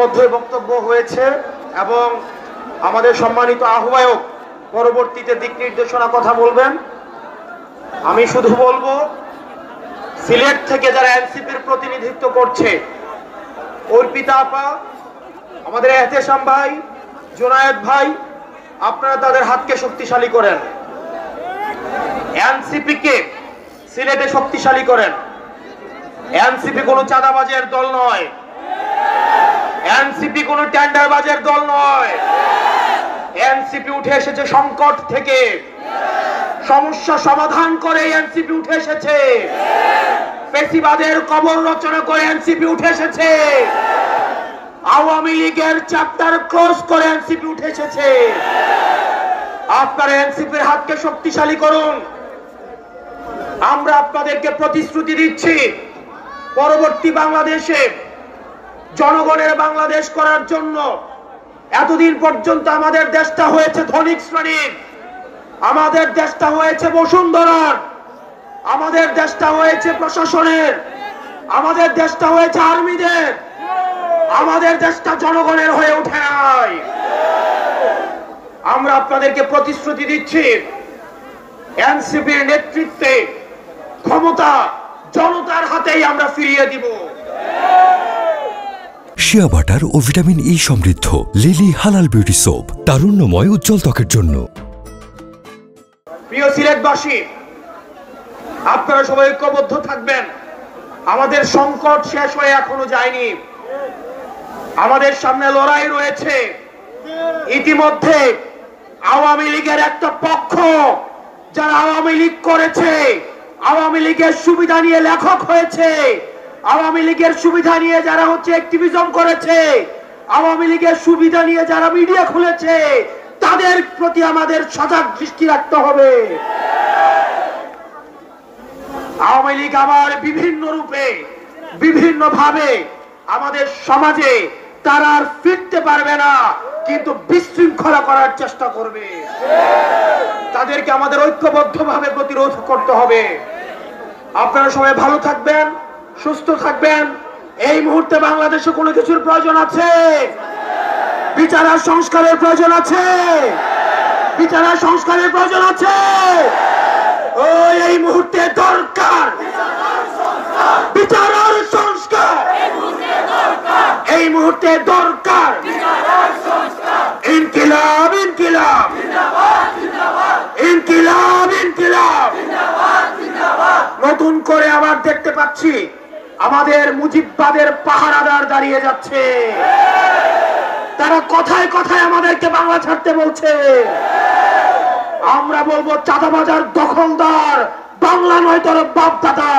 ইতিমধ্যে বক্তব্য হয়েছে এবং আমাদের সম্মানিত আহ্বায়ক পরবর্তীতে দিক নির্দেশনা কথা বলবেন। আমি শুধু বলবো, সিলেট থেকে যারা এনসিপির প্রতিনিধিত্ব করছে, অর্পিতা আপা, আমাদের এহতেশাম ভাই, জুনায়েদ ভাই, আপনারা তাদের হাতকে শক্তিশালী করেন, এনসিপি কে সিলেটে শক্তিশালী করেন। এনসিপি কোনো চাঁদাবাজের দল নয়, এনসিপি কোনো টেন্ডারবাজের দল নয়। এনসিপি উঠে এসেছে সংকট থেকে, সমস্যা সমাধান করে এনসিপি উঠে এসেছে, ফ্যাসিবাদের কবর রচনা করে এনসিপি উঠে এসেছে, আওয়ামী লীগের চ্যাপ্টার ক্লোজ করে এনসিপি উঠে এসেছে। আপনারা এনসিপির হাতকে শক্তিশালী করুন। আমরা আপনাদেরকে প্রতিশ্রুতি দিচ্ছি, পরবর্তী বাংলাদেশে জনগণের বাংলাদেশ করার জন্য এতদিন পর্যন্ত আমাদের দেশটা হয়েছে ধনিক শ্রেণীর, আমাদের দেশটা হয়েছে বসুন্ধরার, আমাদের দেশটা হয়েছে প্রশাসনের, আমাদের দেশটা হয়েছে আর্মিদের, আমাদের দেশটা জনগণের হয়ে ওঠে নাই। আমরা আপনাদেরকে প্রতিশ্রুতি দিচ্ছি, এনসিপির নেতৃত্বে ক্ষমতা জনতার হাতেই আমরা ফিরিয়ে দিব। শিয়া বাটার ও ভিটামিন ই সমৃদ্ধ লিলি হালাল বিউটি সোপ, তারুণ্যময় উজ্জ্বল ত্বকের জন্য। প্রিয় সিলেটবাসী, আপনারা সবাই ঐক্যবদ্ধ থাকবেন। আমাদের সংকট শেষ হয়ে এখনো যায়নি, আমাদের সামনে লড়াই রয়েছে। ইতিমধ্যে আওয়ামী লীগের একটা পক্ষ, যারা আওয়ামী লীগ করেছে, আওয়ামী লীগের সুবিধা নিয়ে লেখক হয়েছে, আওয়ামী লীগের সুবিধা নিয়ে যারা অ্যাক্টিভিজম করেছে, আওয়ামী লীগের সুবিধা নিয়ে যারা মিডিয়া খুলেছে, তাদের প্রতি আমাদের সজাগ দৃষ্টি রাখতে হবে। আওয়ামী লীগ আবার বিভিন্ন রূপে, বিভিন্ন ভাবে আমাদের সমাজে তারা আর ফিরতে পারবে না, কিন্তু বিশৃঙ্খলা করার চেষ্টা করবে। তাদেরকে আমাদের ঐক্যবদ্ধভাবে প্রতিরোধ করতে হবে। আপনারা সবাই ভালো থাকবেন, সুস্থ থাকবেন। এই মুহূর্তে বাংলাদেশে কোনো কিছুর প্রয়োজন আছে, বিচার আর সংস্কারের প্রয়োজন আছে, বিচার আর সংস্কারের প্রয়োজন আছে। এই মুহূর্তে দরকার বিচার আর সংস্কার, এই মুহূর্তে দরকার ইনকিলাব, ইনকিলাব, ইনকিলাব, ইনকিলাব। নতুন করে আবার দেখতে পাচ্ছি আমাদের মুজিববাদের পাহারাদার দাঁড়িয়ে যাচ্ছে। তারা কথায় কথায় আমাদেরকে বাংলা ছাড়তে বলছে। আমরা বলবো, চাঁদাবাজার দখলদার বাংলা নয়, তোর বাপ দাদা।